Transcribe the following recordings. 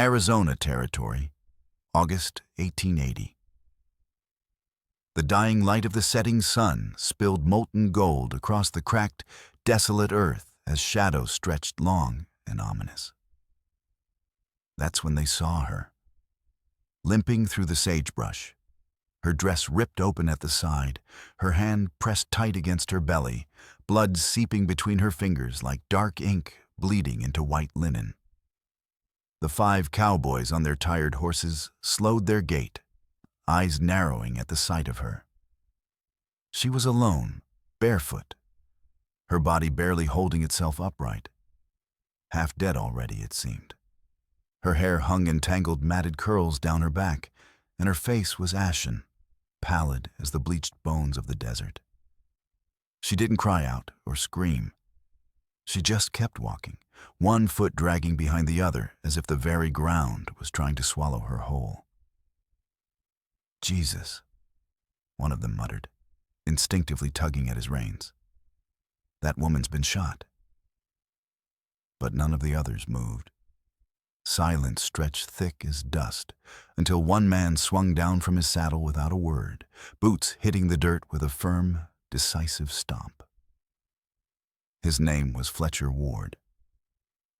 Arizona Territory, August 1880. The dying light of the setting sun spilled molten gold across the cracked, desolate earth as shadows stretched long and ominous. That's when they saw her, limping through the sagebrush, her dress ripped open at the side, her hand pressed tight against her belly, blood seeping between her fingers like dark ink bleeding into white linen. The 5 cowboys on their tired horses slowed their gait, eyes narrowing at the sight of her. She was alone, barefoot, her body barely holding itself upright. Half dead already, it seemed. Her hair hung in tangled matted curls down her back, and her face was ashen, pallid as the bleached bones of the desert. She didn't cry out or scream. She just kept walking, one foot dragging behind the other as if the very ground was trying to swallow her whole. "Jesus," one of them muttered, instinctively tugging at his reins. "That woman's been shot." But none of the others moved. Silence stretched thick as dust until one man swung down from his saddle without a word, boots hitting the dirt with a firm, decisive stomp. His name was Fletcher Ward.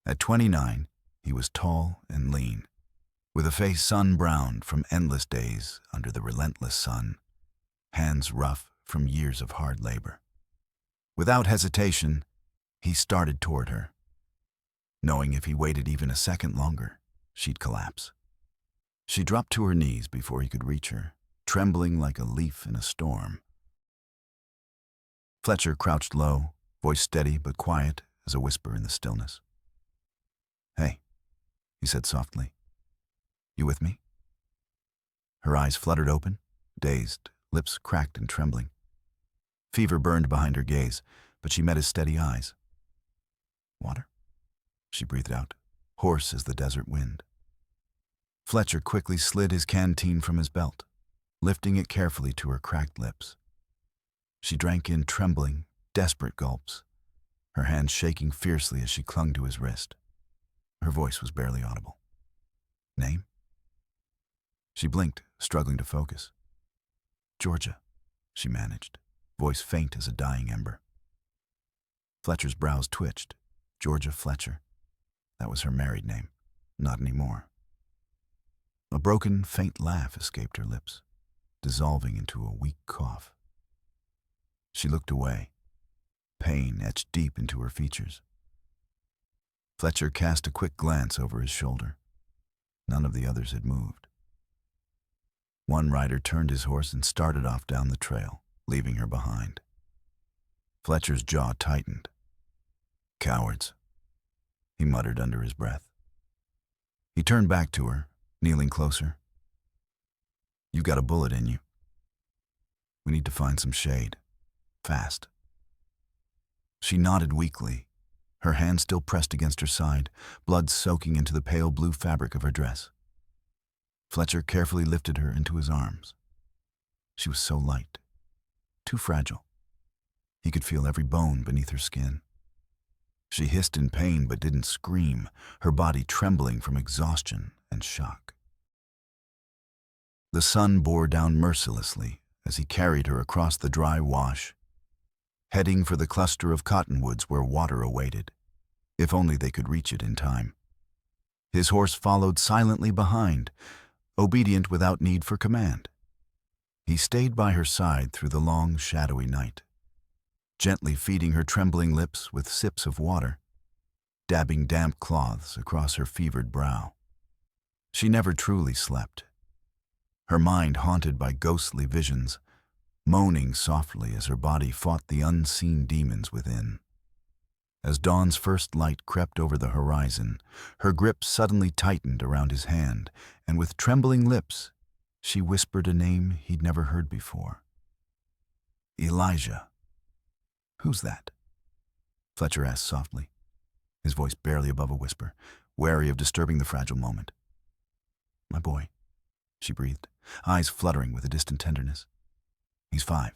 At 29, he was tall and lean, with a face sun-browned from endless days under the relentless sun, hands rough from years of hard labor. Without hesitation, he started toward her, knowing if he waited even a second longer, she'd collapse. She dropped to her knees before he could reach her, trembling like a leaf in a storm. Fletcher crouched low, voice steady but quiet as a whisper in the stillness. "Hey," he said softly. "You with me?" Her eyes fluttered open, dazed, lips cracked and trembling. Fever burned behind her gaze, but she met his steady eyes. "Water?" she breathed out, hoarse as the desert wind. Fletcher quickly slid his canteen from his belt, lifting it carefully to her cracked lips. She drank in trembling, desperate gulps, her hands shaking fiercely as she clung to his wrist. Her voice was barely audible. "Name?" She blinked, struggling to focus. "Georgia," she managed, voice faint as a dying ember. Fletcher's brows twitched. Georgia Fletcher. That was her married name. Not anymore. A broken, faint laugh escaped her lips, dissolving into a weak cough. She looked away, pain etched deep into her features. Fletcher cast a quick glance over his shoulder. None of the others had moved. One rider turned his horse and started off down the trail, leaving her behind. Fletcher's jaw tightened. "Cowards," he muttered under his breath. He turned back to her, kneeling closer. "You've got a bullet in you. We need to find some shade. Fast." She nodded weakly, her hand still pressed against her side, blood soaking into the pale blue fabric of her dress. Fletcher carefully lifted her into his arms. She was so light, too fragile. He could feel every bone beneath her skin. She hissed in pain but didn't scream, her body trembling from exhaustion and shock. The sun bore down mercilessly as he carried her across the dry wash, heading for the cluster of cottonwoods where water awaited, if only they could reach it in time. His horse followed silently behind, obedient without need for command. He stayed by her side through the long, shadowy night, gently feeding her trembling lips with sips of water, dabbing damp cloths across her fevered brow. She never truly slept, her mind haunted by ghostly visions, moaning softly as her body fought the unseen demons within. As dawn's first light crept over the horizon, her grip suddenly tightened around his hand, and with trembling lips, she whispered a name he'd never heard before. "Elijah." "Who's that?" Fletcher asked softly, his voice barely above a whisper, wary of disturbing the fragile moment. "My boy," she breathed, eyes fluttering with a distant tenderness. "He's 5.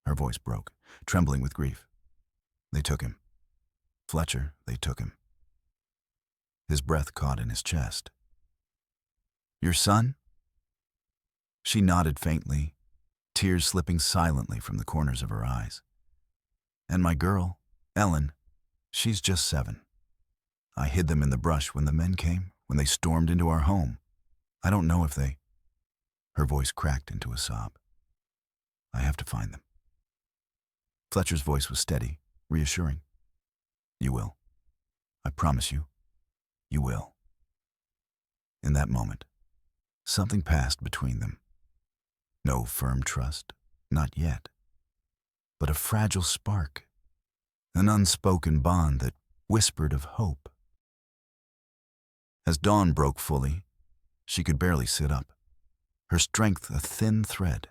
Her voice broke, trembling with grief. "They took him. Fletcher, they took him." His breath caught in his chest, Your son? She nodded faintly, tears slipping silently from the corners of her eyes. And my girl, Ellen, she's just 7. I hid them in the brush when the men came, when they stormed into our home. I don't know if they... Her voice cracked into a sob. I have to find them. Fletcher's voice was steady, reassuring. You will. I promise you, you will. In that moment, something passed between them. No firm trust, not yet, but a fragile spark, an unspoken bond that whispered of hope. As dawn broke fully, she could barely sit up, her strength a thin thread.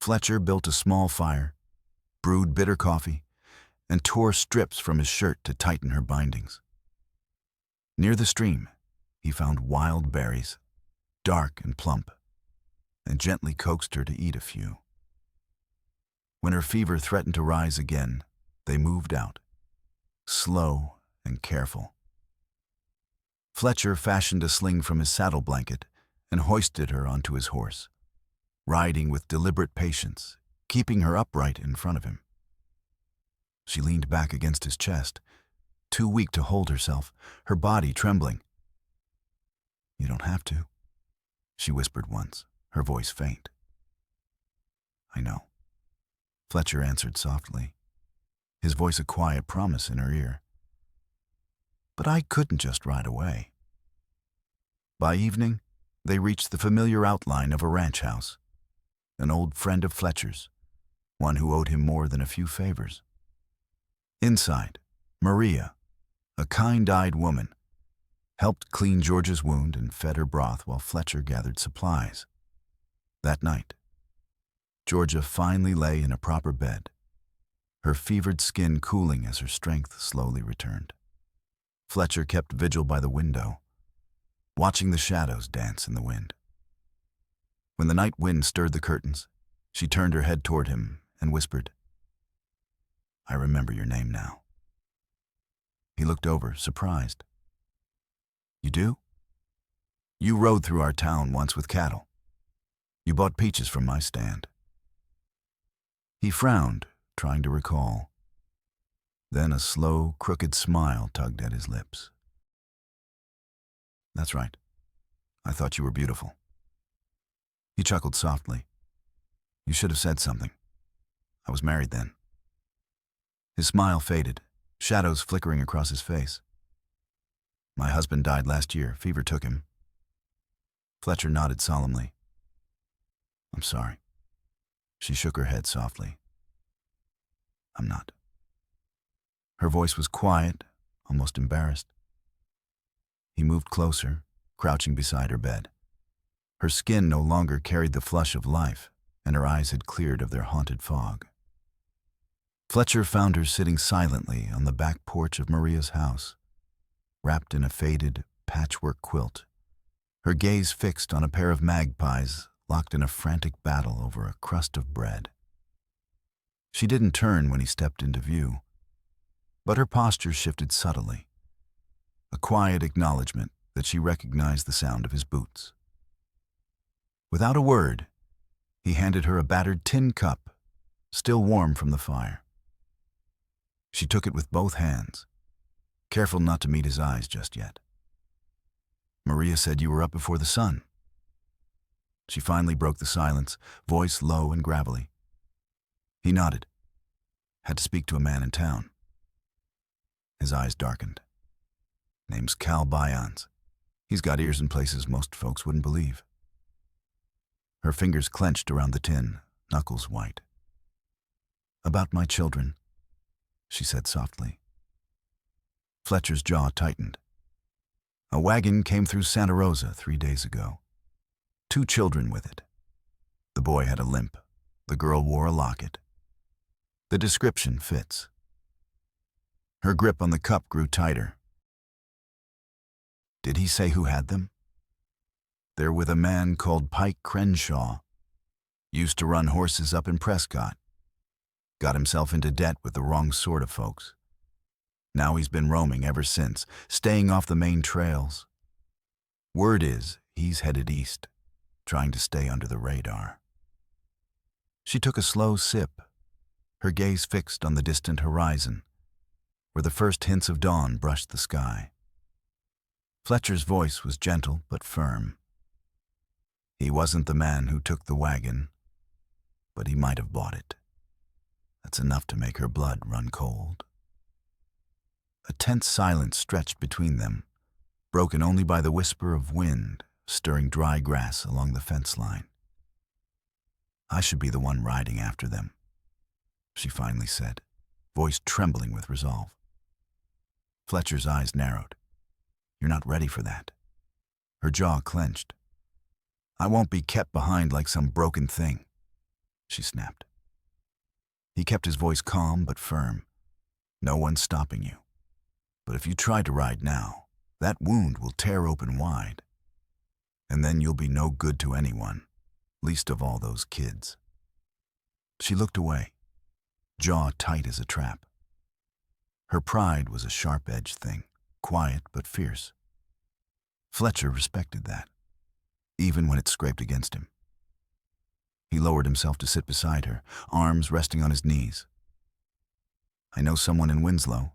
Fletcher built a small fire, brewed bitter coffee, and tore strips from his shirt to tighten her bindings. Near the stream, he found wild berries, dark and plump, and gently coaxed her to eat a few. When her fever threatened to rise again, they moved out, slow and careful. Fletcher fashioned a sling from his saddle blanket and hoisted her onto his horse, riding with deliberate patience, keeping her upright in front of him. She leaned back against his chest, too weak to hold herself, her body trembling. You don't have to, she whispered once, her voice faint. I know, Fletcher answered softly, his voice a quiet promise in her ear. But I couldn't just ride away. By evening, they reached the familiar outline of a ranch house, an old friend of Fletcher's, one who owed him more than a few favors. Inside, Maria, a kind-eyed woman, helped clean Georgia's wound and fed her broth while Fletcher gathered supplies. That night, Georgia finally lay in a proper bed, her fevered skin cooling as her strength slowly returned. Fletcher kept vigil by the window, watching the shadows dance in the wind. When the night wind stirred the curtains, she turned her head toward him and whispered, I remember your name now. He looked over, surprised. You do? You rode through our town once with cattle. You bought peaches from my stand. He frowned, trying to recall. Then a slow, crooked smile tugged at his lips. That's right. I thought you were beautiful. He chuckled softly. You should have said something. I was married then. His smile faded, shadows flickering across his face. My husband died last year. Fever took him. Fletcher nodded solemnly. I'm sorry. She shook her head softly. I'm not. Her voice was quiet, almost embarrassed. He moved closer, crouching beside her bed. Her skin no longer carried the flush of life, and her eyes had cleared of their haunted fog. Fletcher found her sitting silently on the back porch of Maria's house, wrapped in a faded, patchwork quilt, her gaze fixed on a pair of magpies locked in a frantic battle over a crust of bread. She didn't turn when he stepped into view, but her posture shifted subtly, a quiet acknowledgement that she recognized the sound of his boots. Without a word, he handed her a battered tin cup, still warm from the fire. She took it with both hands, careful not to meet his eyes just yet. Maria said you were up before the sun. She finally broke the silence, voice low and gravelly. He nodded. Had to speak to a man in town. His eyes darkened. Name's Cowboy. He's got ears in places most folks wouldn't believe. Her fingers clenched around the tin, knuckles white. About my children, she said softly. Fletcher's jaw tightened. A wagon came through Santa Rosa 3 days ago. 2 children with it. The boy had a limp. The girl wore a locket. The description fits. Her grip on the cup grew tighter. Did he say who had them? They're with a man called Pike Crenshaw. Used to run horses up in Prescott. Got himself into debt with the wrong sort of folks. Now he's been roaming ever since, staying off the main trails. Word is, he's headed east, trying to stay under the radar. She took a slow sip, her gaze fixed on the distant horizon, where the first hints of dawn brushed the sky. Fletcher's voice was gentle but firm. He wasn't the man who took the wagon, but he might have bought it. That's enough to make her blood run cold. A tense silence stretched between them, broken only by the whisper of wind stirring dry grass along the fence line. "I should be the one riding after them," she finally said, voice trembling with resolve. Fletcher's eyes narrowed. "You're not ready for that." Her jaw clenched. "I won't be kept behind like some broken thing," she snapped. He kept his voice calm but firm. "No one's stopping you. But if you try to ride now, that wound will tear open wide. And then you'll be no good to anyone, least of all those kids." She looked away, jaw tight as a trap. Her pride was a sharp-edged thing, quiet but fierce. Fletcher respected that, even when it scraped against him. He lowered himself to sit beside her, arms resting on his knees. "I know someone in Winslow,"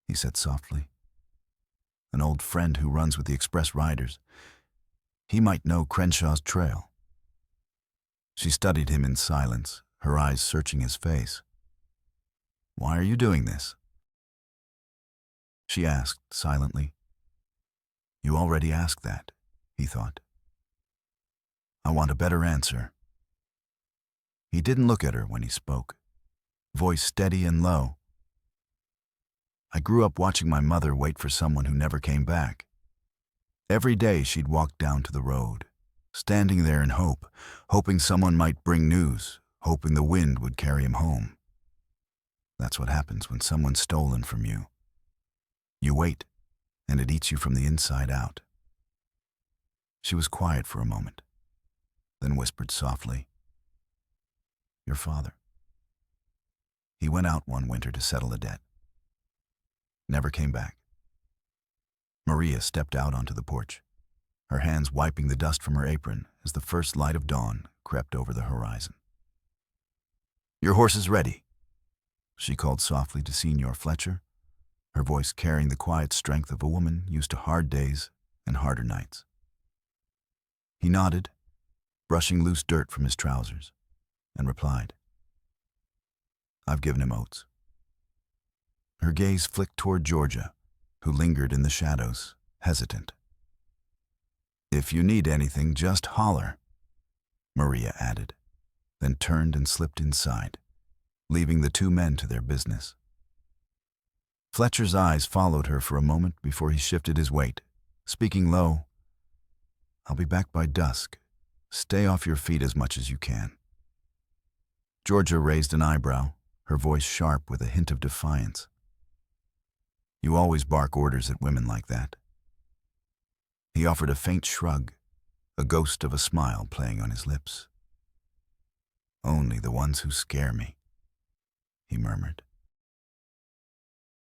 he said softly. "An old friend who runs with the express riders. He might know Crenshaw's trail." She studied him in silence, her eyes searching his face. "Why are you doing this?" she asked silently. "You already asked that," he thought. "I want a better answer." He didn't look at her when he spoke, voice steady and low. "I grew up watching my mother wait for someone who never came back. Every day she'd walk down to the road, standing there in hope, hoping someone might bring news, hoping the wind would carry him home. That's what happens when someone's stolen from you. You wait, and it eats you from the inside out." She was quiet for a moment, then whispered softly, "Your father. He went out one winter to settle a debt. Never came back." Maria stepped out onto the porch, her hands wiping the dust from her apron as the first light of dawn crept over the horizon. "Your horse is ready," she called softly to Senior Fletcher, her voice carrying the quiet strength of a woman used to hard days and harder nights. He nodded, brushing loose dirt from his trousers, and replied, "I've given him oats." Her gaze flicked toward Georgia, who lingered in the shadows, hesitant. "If you need anything, just holler," Maria added, then turned and slipped inside, leaving the two men to their business. Fletcher's eyes followed her for a moment before he shifted his weight, speaking low, "I'll be back by dusk. Stay off your feet as much as you can." Georgia raised an eyebrow, her voice sharp with a hint of defiance. "You always bark orders at women like that." He offered a faint shrug, a ghost of a smile playing on his lips. "Only the ones who scare me," he murmured.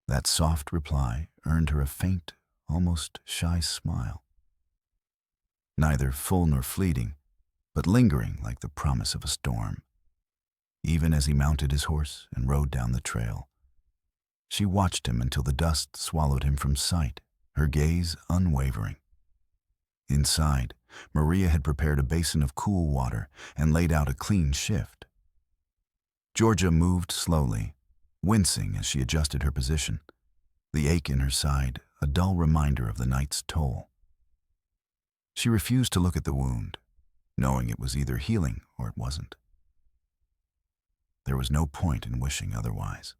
That soft reply earned her a faint, almost shy smile. Neither full nor fleeting, but lingering like the promise of a storm. Even as he mounted his horse and rode down the trail, she watched him until the dust swallowed him from sight, her gaze unwavering. Inside, Maria had prepared a basin of cool water and laid out a clean shift. Georgia moved slowly, wincing as she adjusted her position, the ache in her side a dull reminder of the night's toll. She refused to look at the wound, knowing it was either healing or it wasn't. There was no point in wishing otherwise.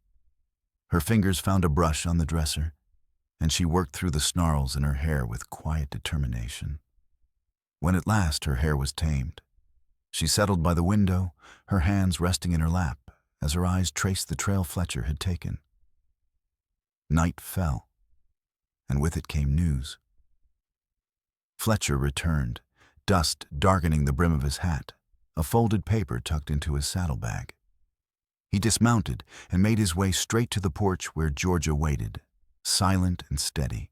Her fingers found a brush on the dresser, and she worked through the snarls in her hair with quiet determination. When at last her hair was tamed, she settled by the window, her hands resting in her lap as her eyes traced the trail Fletcher had taken. Night fell, and with it came news. Fletcher returned, dust darkening the brim of his hat, a folded paper tucked into his saddlebag. He dismounted and made his way straight to the porch where Georgia waited, silent and steady.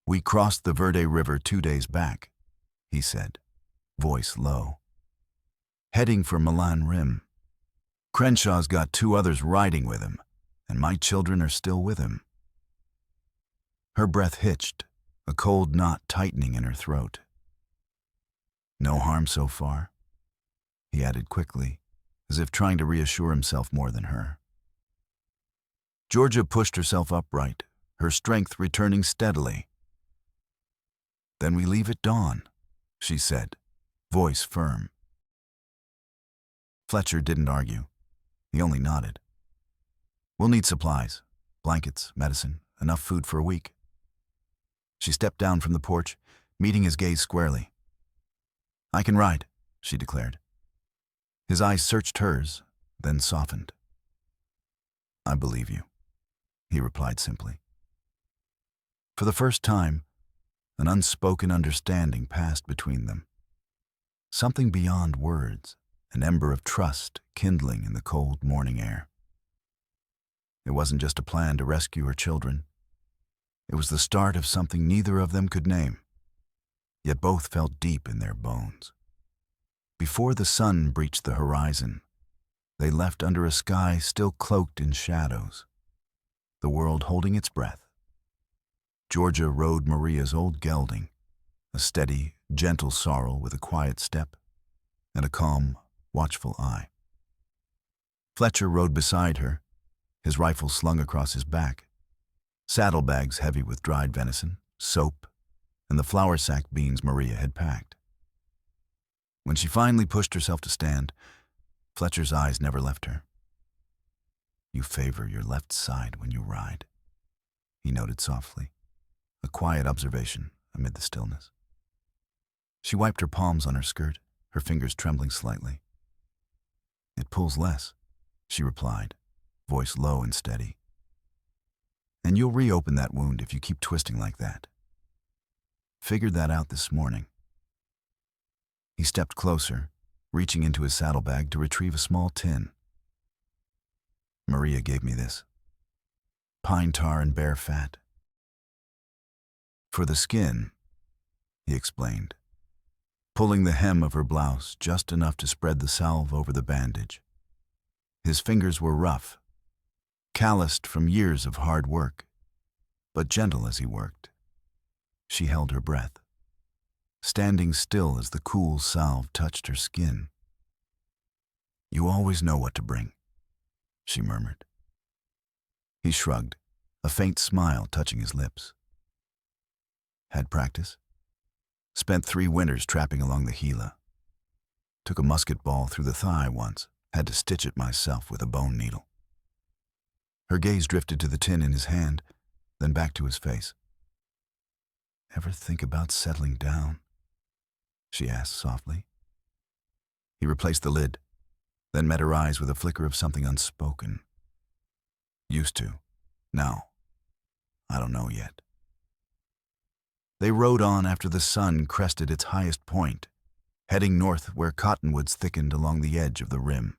"We crossed the Verde River 2 days back," he said, voice low. Heading for Milan Rim. Crenshaw's got 2 others riding with him, and my children are still with him. Her breath hitched, a cold knot tightening in her throat. No harm so far, he added quickly, as if trying to reassure himself more than her. Georgia pushed herself upright, her strength returning steadily. Then we leave at dawn, she said, voice firm. Fletcher didn't argue. He only nodded. We'll need supplies, blankets, medicine, enough food for a week. She stepped down from the porch, meeting his gaze squarely. I can ride, she declared. His eyes searched hers, then softened. I believe you, he replied simply. For the first time, an unspoken understanding passed between them. Something beyond words, an ember of trust kindling in the cold morning air. It wasn't just a plan to rescue her children. It was the start of something neither of them could name, yet both felt deep in their bones. Before the sun breached the horizon, they left under a sky still cloaked in shadows, the world holding its breath. Georgia rode Maria's old gelding, a steady, gentle sorrel with a quiet step and a calm, watchful eye. Fletcher rode beside her, his rifle slung across his back, saddlebags heavy with dried venison, soap, and the flour sack beans Maria had packed. When she finally pushed herself to stand, Fletcher's eyes never left her. You favor your left side when you ride, he noted softly, a quiet observation amid the stillness. She wiped her palms on her skirt, her fingers trembling slightly. It pulls less, she replied, voice low and steady. And you'll reopen that wound if you keep twisting like that. Figured that out this morning. He stepped closer, reaching into his saddlebag to retrieve a small tin. Maria gave me this. Pine tar and bear fat. For the skin, he explained, pulling the hem of her blouse just enough to spread the salve over the bandage. His fingers were rough, calloused from years of hard work, but gentle as he worked. She held her breath, standing still as the cool salve touched her skin. You always know what to bring, she murmured. He shrugged, a faint smile touching his lips. Had practice? Spent 3 winters trapping along the Gila. Took a musket ball through the thigh once, had to stitch it myself with a bone needle. Her gaze drifted to the tin in his hand, then back to his face. Ever think about settling down? She asked softly. He replaced the lid, then met her eyes with a flicker of something unspoken. Used to. Now, I don't know yet. They rode on after the sun crested its highest point, heading north where cottonwoods thickened along the edge of the rim.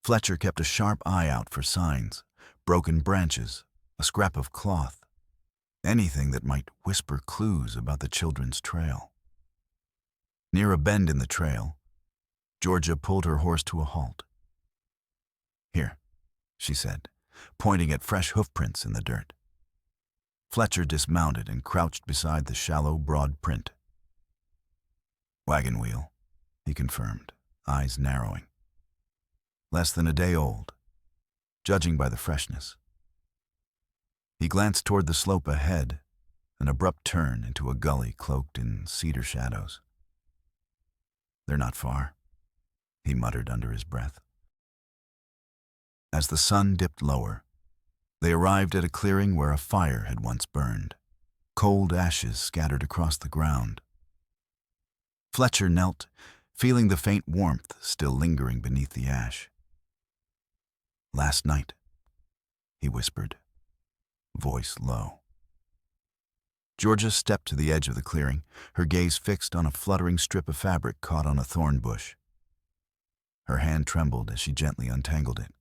Fletcher kept a sharp eye out for signs, broken branches, a scrap of cloth, anything that might whisper clues about the children's trail. Near a bend in the trail, Georgia pulled her horse to a halt. Here, she said, pointing at fresh hoofprints in the dirt. Fletcher dismounted and crouched beside the shallow, broad print. Wagon wheel, he confirmed, eyes narrowing. Less than a day old, judging by the freshness. He glanced toward the slope ahead, an abrupt turn into a gully cloaked in cedar shadows. They're not far, he muttered under his breath. As the sun dipped lower, they arrived at a clearing where a fire had once burned, cold ashes scattered across the ground. Fletcher knelt, feeling the faint warmth still lingering beneath the ash. Last night, he whispered, voice low. Georgia stepped to the edge of the clearing, her gaze fixed on a fluttering strip of fabric caught on a thorn bush. Her hand trembled as she gently untangled it.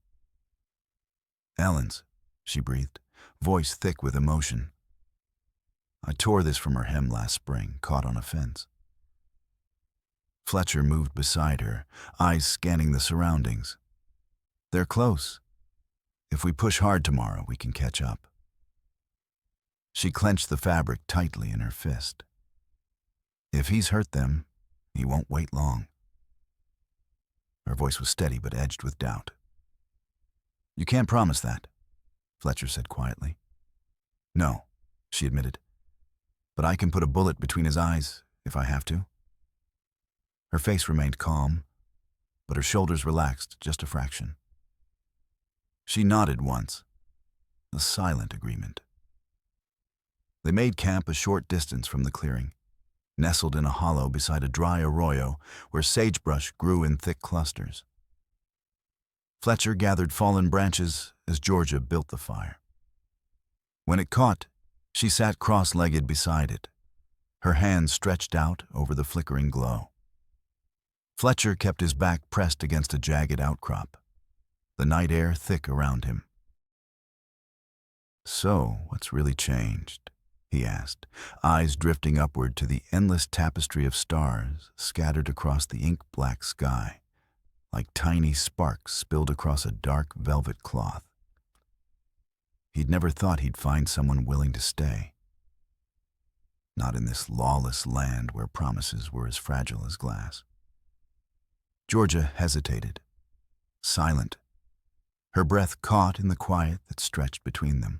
Ellen's, she breathed, voice thick with emotion. I tore this from her hem last spring, caught on a fence. Fletcher moved beside her, eyes scanning the surroundings. They're close. If we push hard tomorrow, we can catch up. She clenched the fabric tightly in her fist. If he's hurt them, he won't wait long. Her voice was steady but edged with doubt. You can't promise that, Fletcher said quietly. No, she admitted. But I can put a bullet between his eyes if I have to. Her face remained calm, but her shoulders relaxed just a fraction. She nodded once, a silent agreement. They made camp a short distance from the clearing, nestled in a hollow beside a dry arroyo where sagebrush grew in thick clusters. Fletcher gathered fallen branches as Georgia built the fire. When it caught, she sat cross-legged beside it, her hands stretched out over the flickering glow. Fletcher kept his back pressed against a jagged outcrop, the night air thick around him. So, what's really changed? He asked, eyes drifting upward to the endless tapestry of stars scattered across the ink-black sky, like tiny sparks spilled across a dark velvet cloth. He'd never thought he'd find someone willing to stay. Not in this lawless land where promises were as fragile as glass. Georgia hesitated, silent, her breath caught in the quiet that stretched between them.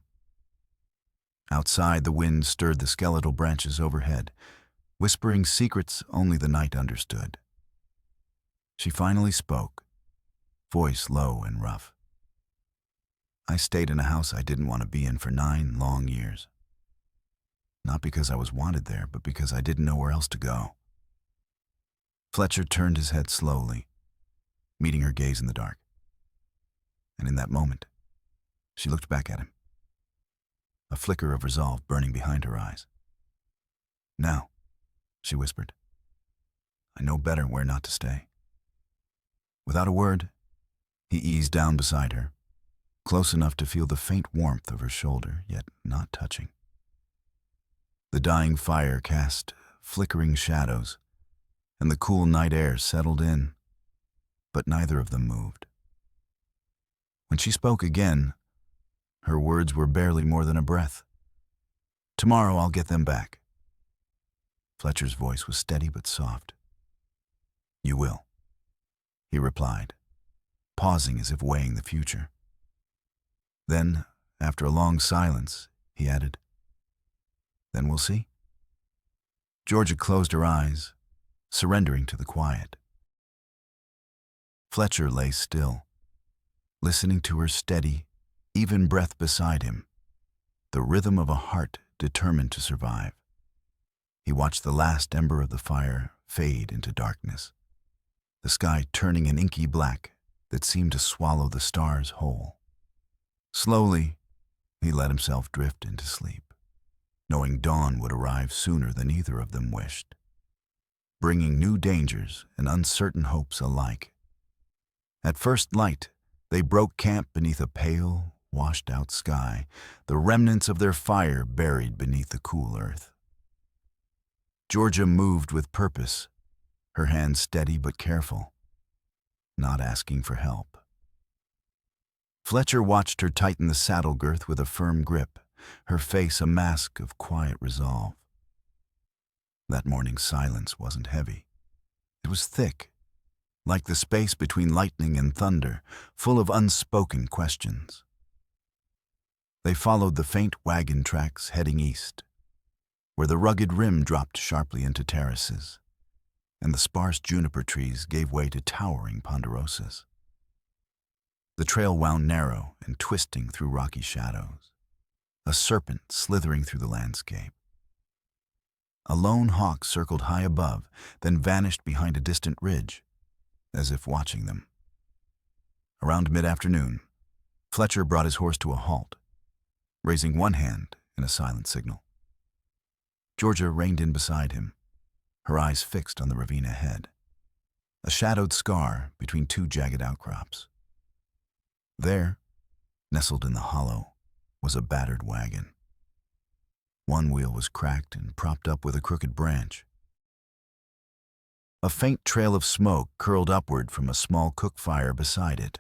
Outside, the wind stirred the skeletal branches overhead, whispering secrets only the night understood. She finally spoke, voice low and rough. I stayed in a house I didn't want to be in for 9 long years. Not because I was wanted there, but because I didn't know where else to go. Fletcher turned his head slowly, meeting her gaze in the dark. And in that moment, she looked back at him, a flicker of resolve burning behind her eyes. Now, she whispered, I know better where not to stay. Without a word, he eased down beside her, close enough to feel the faint warmth of her shoulder, yet not touching. The dying fire cast flickering shadows, and the cool night air settled in, but neither of them moved. When she spoke again, her words were barely more than a breath. Tomorrow I'll get them back. Fletcher's voice was steady but soft. You will, he replied, pausing as if weighing the future. Then, after a long silence, he added, Then we'll see. Georgia closed her eyes, surrendering to the quiet. Fletcher lay still, listening to her steady, even breath beside him, the rhythm of a heart determined to survive. He watched the last ember of the fire fade into darkness, the sky turning an inky black that seemed to swallow the stars whole. Slowly, he let himself drift into sleep, knowing dawn would arrive sooner than either of them wished, bringing new dangers and uncertain hopes alike. At first light, they broke camp beneath a pale, washed-out sky, the remnants of their fire buried beneath the cool earth. Georgia moved with purpose, her hands steady but careful, not asking for help. Fletcher watched her tighten the saddle girth with a firm grip, her face a mask of quiet resolve. That morning's silence wasn't heavy. It was thick, like the space between lightning and thunder, full of unspoken questions. They followed the faint wagon tracks heading east, where the rugged rim dropped sharply into terraces, and the sparse juniper trees gave way to towering ponderosas. The trail wound narrow and twisting through rocky shadows, a serpent slithering through the landscape. A lone hawk circled high above, then vanished behind a distant ridge, as if watching them. Around mid-afternoon, Fletcher brought his horse to a halt, raising one hand in a silent signal. Georgia reined in beside him, her eyes fixed on the ravine ahead, a shadowed scar between 2 jagged outcrops. There, nestled in the hollow, was a battered wagon. One wheel was cracked and propped up with a crooked branch. A faint trail of smoke curled upward from a small cook fire beside it.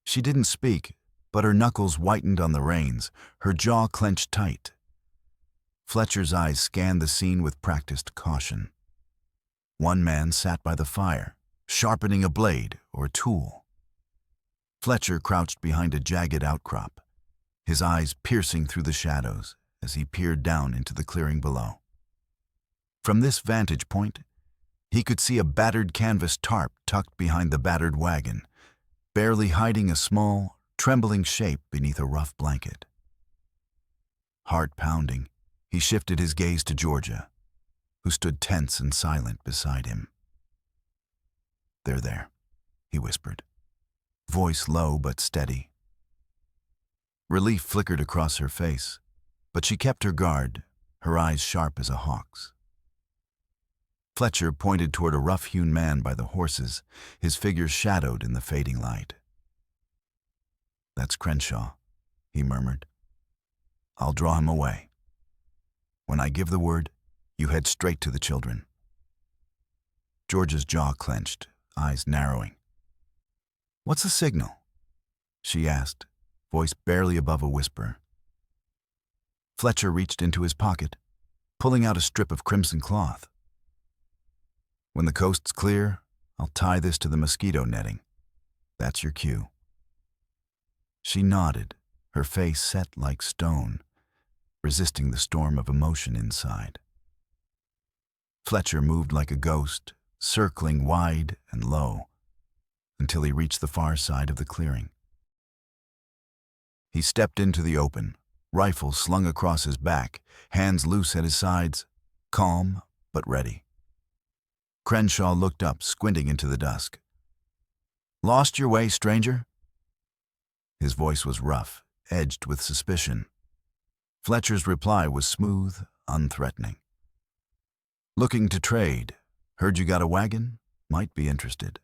She didn't speak, but her knuckles whitened on the reins, her jaw clenched tight. Fletcher's eyes scanned the scene with practiced caution. One man sat by the fire, sharpening a blade or tool. Fletcher crouched behind a jagged outcrop, his eyes piercing through the shadows as he peered down into the clearing below. From this vantage point, he could see a battered canvas tarp tucked behind the battered wagon, barely hiding a small, trembling shape beneath a rough blanket. Heart pounding, he shifted his gaze to Georgia, who stood tense and silent beside him. "They're there," he whispered, voice low but steady. Relief flickered across her face, but she kept her guard, her eyes sharp as a hawk's. Fletcher pointed toward a rough-hewn man by the horses, his figure shadowed in the fading light. "That's Crenshaw," he murmured. "I'll draw him away. When I give the word, you head straight to the children." Georgia's jaw clenched, eyes narrowing. "What's the signal?" she asked, voice barely above a whisper. Fletcher reached into his pocket, pulling out a strip of crimson cloth. "When the coast's clear, I'll tie this to the mosquito netting. That's your cue." She nodded, her face set like stone, resisting the storm of emotion inside. Fletcher moved like a ghost, circling wide and low, until he reached the far side of the clearing. He stepped into the open, rifle slung across his back, hands loose at his sides, calm but ready. Crenshaw looked up, squinting into the dusk. "Lost your way, stranger?" His voice was rough, edged with suspicion. Fletcher's reply was smooth, unthreatening. "Looking to trade. Heard you got a wagon? Might be interested."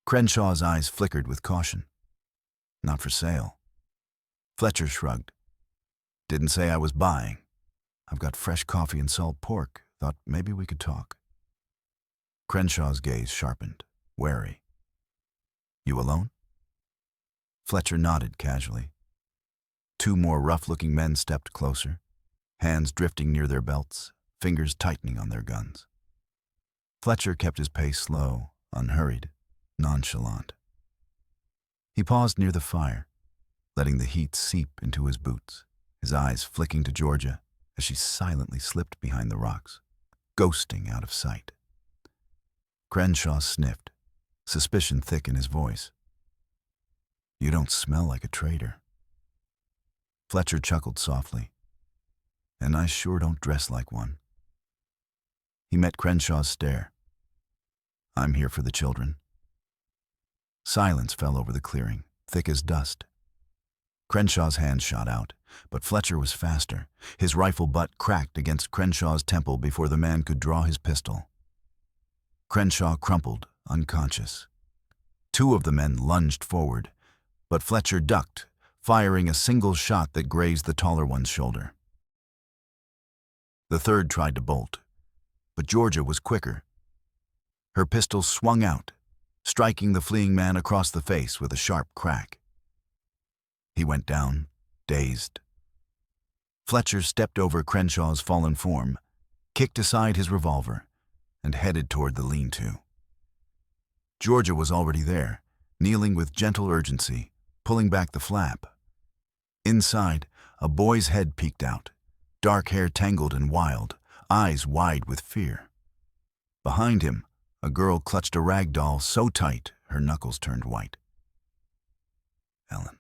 Crenshaw's eyes flickered with caution. "Not for sale." Fletcher shrugged. "Didn't say I was buying. I've got fresh coffee and salt pork. Thought maybe we could talk." Crenshaw's gaze sharpened, wary. "You alone?" Fletcher nodded casually. Two more rough-looking men stepped closer, hands drifting near their belts, fingers tightening on their guns. Fletcher kept his pace slow, unhurried, nonchalant. He paused near the fire, letting the heat seep into his boots, his eyes flicking to Georgia as she silently slipped behind the rocks, ghosting out of sight. Crenshaw sniffed, suspicion thick in his voice. "You don't smell like a trader." Fletcher chuckled softly. "And I sure don't dress like one." He met Crenshaw's stare. "I'm here for the children." Silence fell over the clearing, thick as dust. Crenshaw's hand shot out, but Fletcher was faster. His rifle butt cracked against Crenshaw's temple before the man could draw his pistol. Crenshaw crumpled, unconscious. Two of the men lunged forward, but Fletcher ducked, firing a single shot that grazed the taller one's shoulder. The third tried to bolt, but Georgia was quicker. Her pistol swung out, striking the fleeing man across the face with a sharp crack. He went down, dazed. Fletcher stepped over Crenshaw's fallen form, kicked aside his revolver, and headed toward the lean-to. Georgia was already there, kneeling with gentle urgency, pulling back the flap. Inside, a boy's head peeked out, dark hair tangled and wild, eyes wide with fear. Behind him, a girl clutched a rag doll so tight her knuckles turned white. "Ellen,"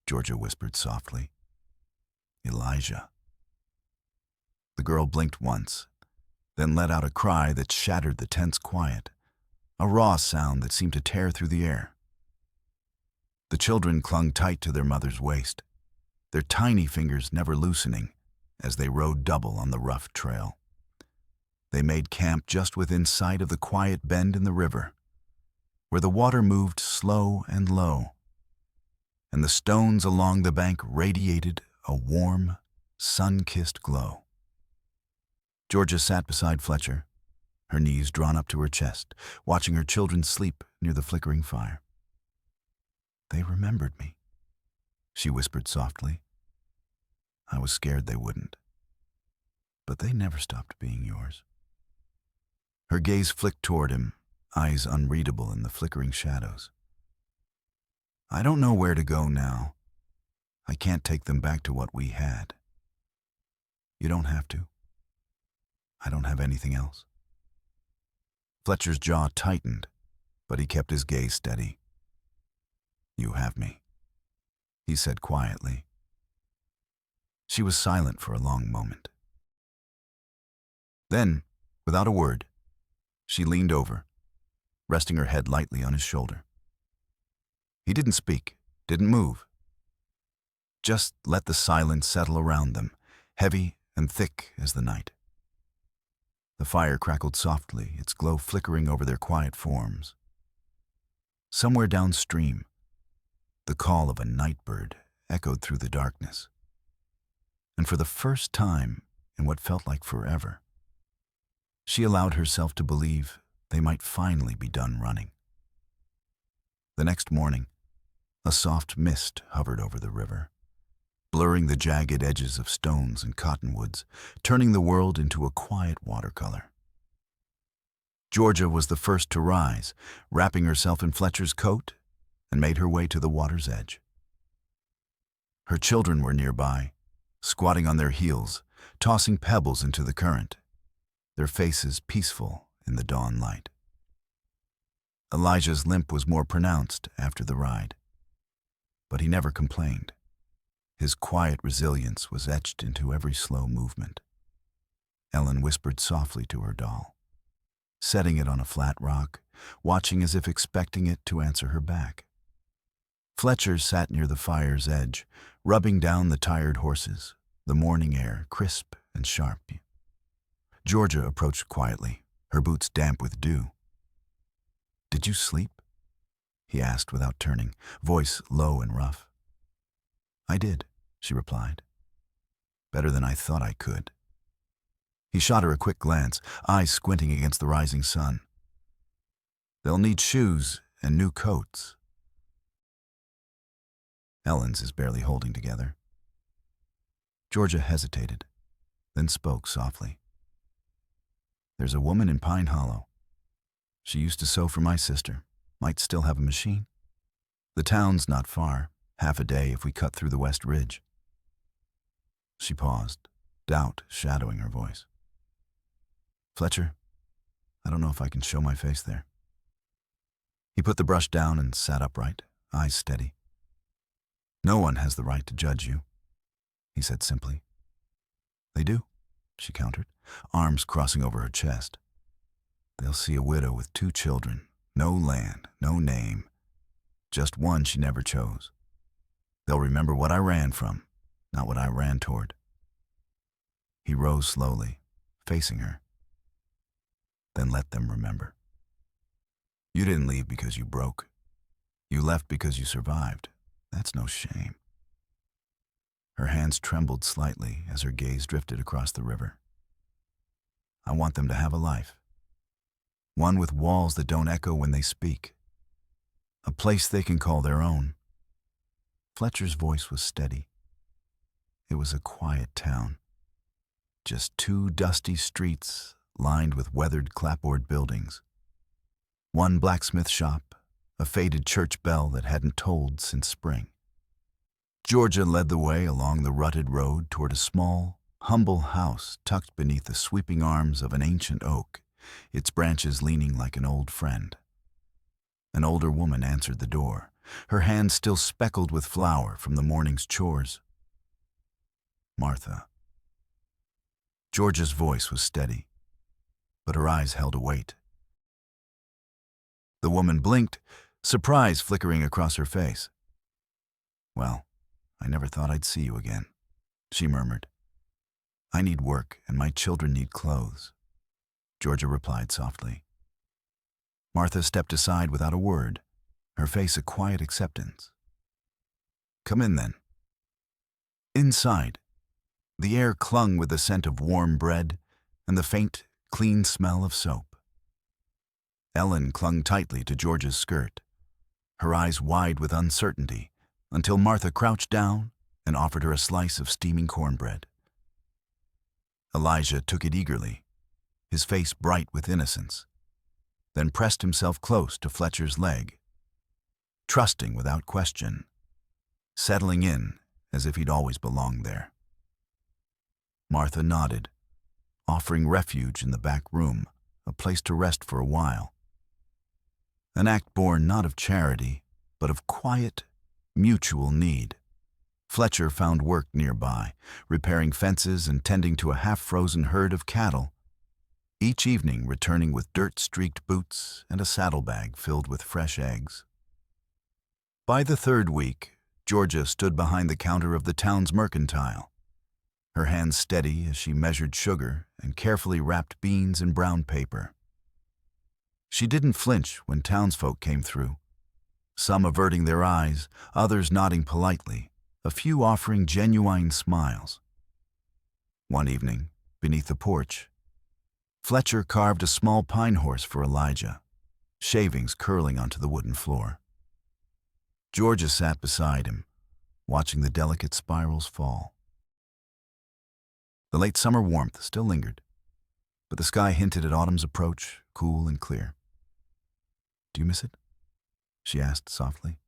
Georgia whispered softly. "Elijah." The girl blinked once, then let out a cry that shattered the tense quiet, a raw sound that seemed to tear through the air. The children clung tight to their mother's waist, their tiny fingers never loosening as they rode double on the rough trail. They made camp just within sight of the quiet bend in the river, where the water moved slow and low, and the stones along the bank radiated a warm, sun-kissed glow. Georgia sat beside Fletcher, her knees drawn up to her chest, watching her children sleep near the flickering fire. "They remembered me," she whispered softly. "I was scared they wouldn't. But they never stopped being yours." Her gaze flicked toward him, eyes unreadable in the flickering shadows. "I don't know where to go now. I can't take them back to what we had. You don't have to. I don't have anything else." Fletcher's jaw tightened, but he kept his gaze steady. "You have me," he said quietly. She was silent for a long moment. Then, without a word, she leaned over, resting her head lightly on his shoulder. He didn't speak, didn't move. Just let the silence settle around them, heavy and thick as the night. The fire crackled softly, its glow flickering over their quiet forms. Somewhere downstream, the call of a night bird echoed through the darkness. And for the first time in what felt like forever, she allowed herself to believe they might finally be done running. The next morning, a soft mist hovered over the river, blurring the jagged edges of stones and cottonwoods, turning the world into a quiet watercolor. Georgia was the first to rise, wrapping herself in Fletcher's coat, and made her way to the water's edge. Her children were nearby, squatting on their heels, tossing pebbles into the current, their faces peaceful in the dawn light. Elijah's limp was more pronounced after the ride, but he never complained. His quiet resilience was etched into every slow movement. Ellen whispered softly to her doll, setting it on a flat rock, watching as if expecting it to answer her back. Fletcher sat near the fire's edge, rubbing down the tired horses, the morning air crisp and sharp. Georgia approached quietly, her boots damp with dew. "Did you sleep?" he asked without turning, voice low and rough. "I did," she replied. "Better than I thought I could." He shot her a quick glance, eyes squinting against the rising sun. "They'll need shoes and new coats." Ellen's is barely holding together. Georgia hesitated, then spoke softly. "There's a woman in Pine Hollow. She used to sew for my sister. Might still have a machine. The town's not far, half a day if we cut through the West Ridge." She paused, doubt shadowing her voice. "Fletcher, I don't know if I can show my face there." He put the brush down and sat upright, eyes steady. "No one has the right to judge you," he said simply. "They do," she countered, arms crossing over her chest. "They'll see a widow with 2 children, no land, no name, just one she never chose. They'll remember what I ran from, not what I ran toward." He rose slowly, facing her. "Then let them remember. You didn't leave because you broke. You left because you survived. That's no shame." Her hands trembled slightly as her gaze drifted across the river. "I want them to have a life. One with walls that don't echo when they speak. A place they can call their own." Fletcher's voice was steady. It was a quiet town. Just 2 dusty streets lined with weathered clapboard buildings. One blacksmith shop, a faded church bell that hadn't tolled since spring. Georgia led the way along the rutted road toward a small, humble house tucked beneath the sweeping arms of an ancient oak, its branches leaning like an old friend. An older woman answered the door, her hands still speckled with flour from the morning's chores. "Martha." Georgia's voice was steady, but her eyes held a weight. The woman blinked, surprise flickering across her face. "Well, I never thought I'd see you again," she murmured. "I need work and my children need clothes," Georgia replied softly. Martha stepped aside without a word, her face a quiet acceptance. "Come in then." Inside, The air clung with the scent of warm bread and the faint, clean smell of soap. Ellen clung tightly to Georgia's skirt, her eyes wide with uncertainty, until Martha crouched down and offered her a slice of steaming cornbread. Elijah took it eagerly, his face bright with innocence, then pressed himself close to Fletcher's leg, trusting without question, settling in as if he'd always belonged there. Martha nodded, offering refuge in the back room, a place to rest for a while. An act born not of charity, but of quiet, mutual need. Fletcher found work nearby, repairing fences and tending to a half-frozen herd of cattle, each evening returning with dirt-streaked boots and a saddlebag filled with fresh eggs. By the third week, Georgia stood behind the counter of the town's mercantile, her hands steady as she measured sugar and carefully wrapped beans in brown paper. She didn't flinch when townsfolk came through, some averting their eyes, others nodding politely, a few offering genuine smiles. One evening, beneath the porch, Fletcher carved a small pine horse for Elijah, shavings curling onto the wooden floor. Georgia sat beside him, watching the delicate spirals fall. The late summer warmth still lingered, but the sky hinted at autumn's approach, cool and clear. "Do you miss it?" she asked softly.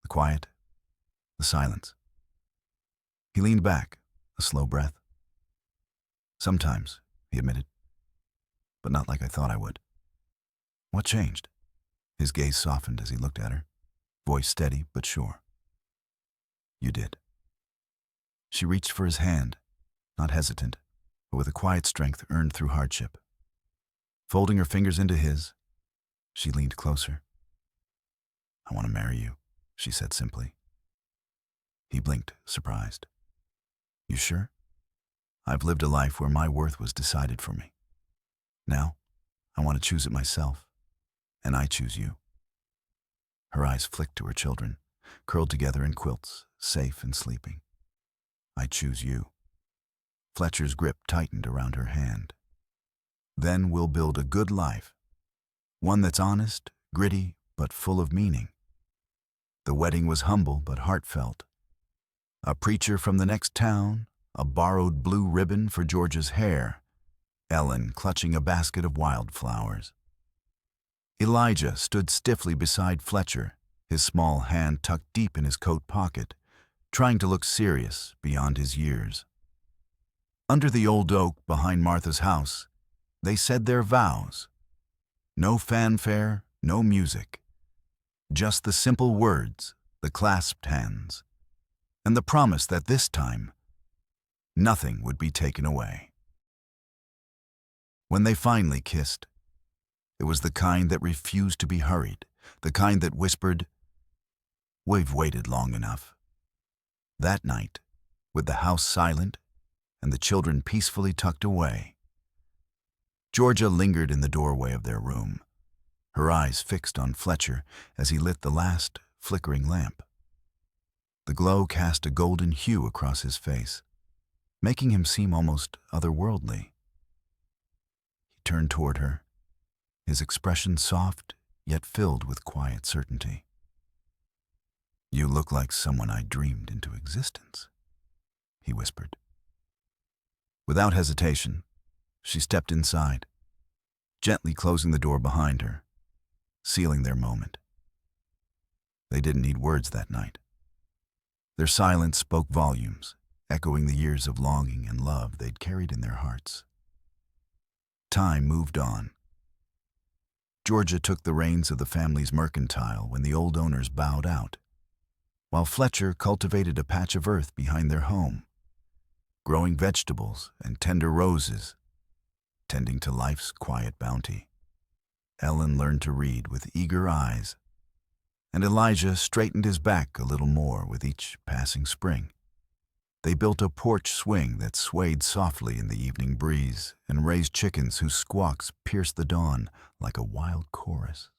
The quiet, the silence. He leaned back, a slow breath. "Sometimes," he admitted, "but not like I thought I would." "What changed?" His gaze softened as he looked at her, voice steady but sure. "You did." She reached for his hand, not hesitant, but with a quiet strength earned through hardship. Folding her fingers into his, she leaned closer. "I want to marry you," she said simply. He blinked, surprised. "You sure? I've lived a life where my worth was decided for me. Now, I want to choose it myself, and I choose you." Her eyes flicked to her children, curled together in quilts, safe and sleeping. "I choose you." Fletcher's grip tightened around her hand. "Then we'll build a good life, one that's honest, gritty, but full of meaning." The wedding was humble but heartfelt. A preacher from the next town, a borrowed blue ribbon for Georgia's hair, Ellen clutching a basket of wildflowers. Elijah stood stiffly beside Fletcher, his small hand tucked deep in his coat pocket, trying to look serious beyond his years. Under the old oak behind Martha's house, they said their vows. No fanfare, no music. Just the simple words, the clasped hands, and the promise that this time, nothing would be taken away. When they finally kissed, it was the kind that refused to be hurried, the kind that whispered, "We've waited long enough." That night, with the house silent and the children peacefully tucked away, Georgia lingered in the doorway of their room, her eyes fixed on Fletcher as he lit the last flickering lamp. The glow cast a golden hue across his face, making him seem almost otherworldly. He turned toward her, his expression soft yet filled with quiet certainty. "You look like someone I dreamed into existence," he whispered. Without hesitation, she stepped inside, gently closing the door behind her, sealing their moment. They didn't need words that night. Their silence spoke volumes, echoing the years of longing and love they'd carried in their hearts. Time moved on. Georgia took the reins of the family's mercantile when the old owners bowed out, while Fletcher cultivated a patch of earth behind their home, growing vegetables and tender roses, tending to life's quiet bounty. Ellen learned to read with eager eyes, and Elijah straightened his back a little more with each passing spring. They built a porch swing that swayed softly in the evening breeze and raised chickens whose squawks pierced the dawn like a wild chorus.